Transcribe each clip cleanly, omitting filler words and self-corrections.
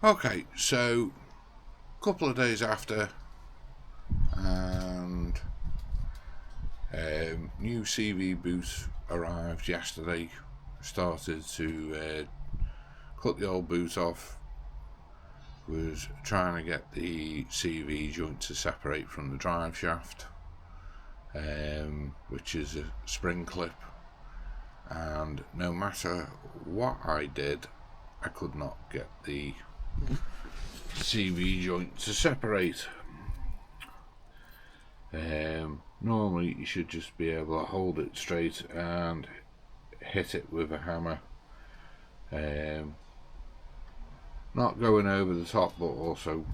Okay, so a couple of days after, and new CV boot arrived yesterday. Started to cut the old boot off. Was trying to get the CV joint to separate from the drive shaft, which is a spring clip, and no matter what I did, I could not get the CV joint to separate. Normally you should just be able to hold it straight and hit it with a hammer, not going over the top, but also,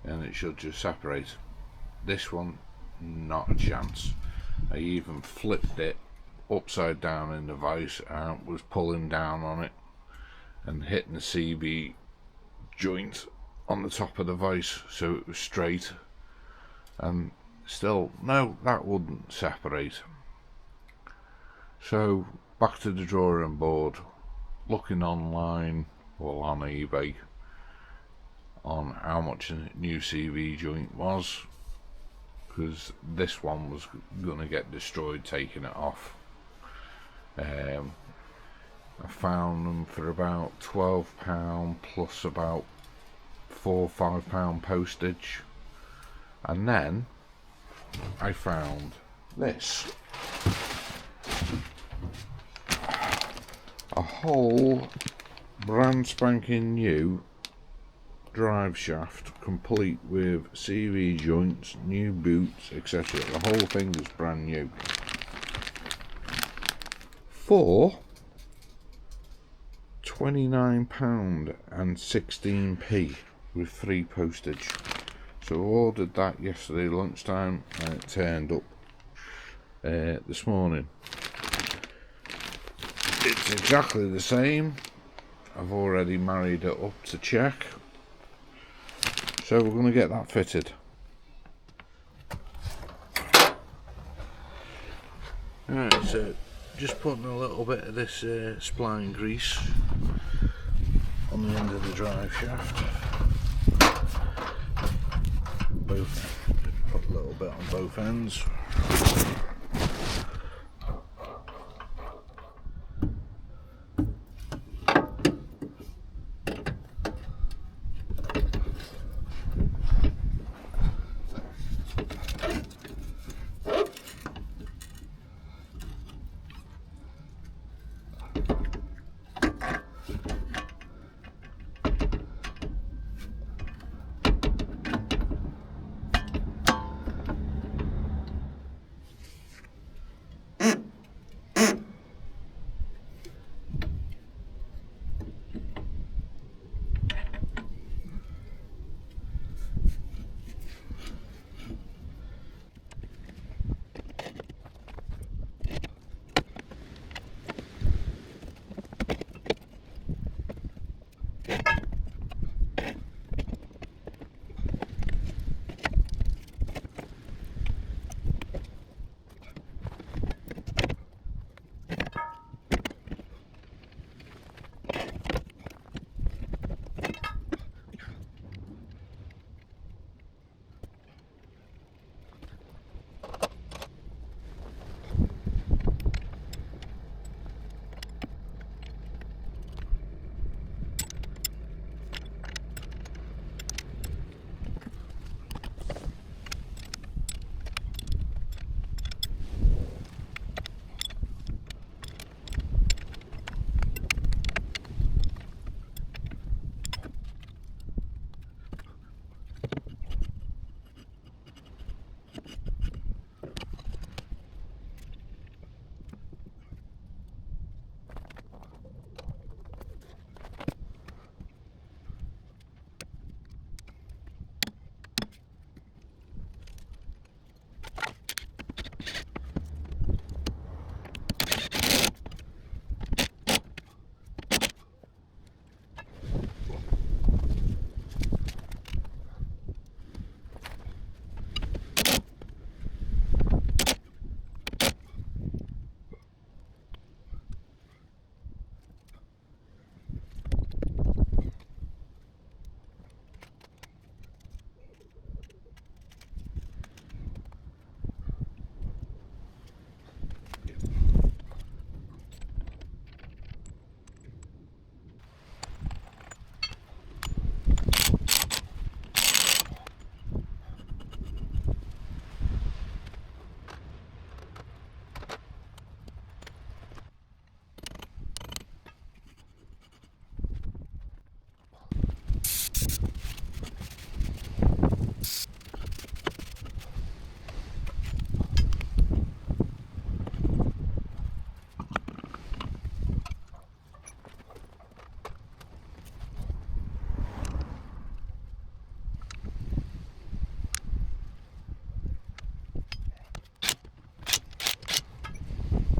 and it should just separate. This one, not a chance. I even flipped it upside down in the vise and was pulling down on it and hitting the CV joint on the top of the vise so it was straight, and still no, that wouldn't separate. So back to the drawing board, looking online or on eBay on how much a new CV joint was, because this one was going to get destroyed taking it off. I found them for about £12 plus about £4 or £5 postage, and then I found this, a whole brand spanking new Driveshaft, complete with CV joints, new boots, etc. The whole thing is brand new, for £29 and 16p with free postage. So I ordered that yesterday lunchtime and it turned up this morning. It's exactly the same. I've already married it up to check, so we're going to get that fitted. Alright, so just putting a little bit of this spline grease on the end of the drive shaft. Put a little bit on both ends.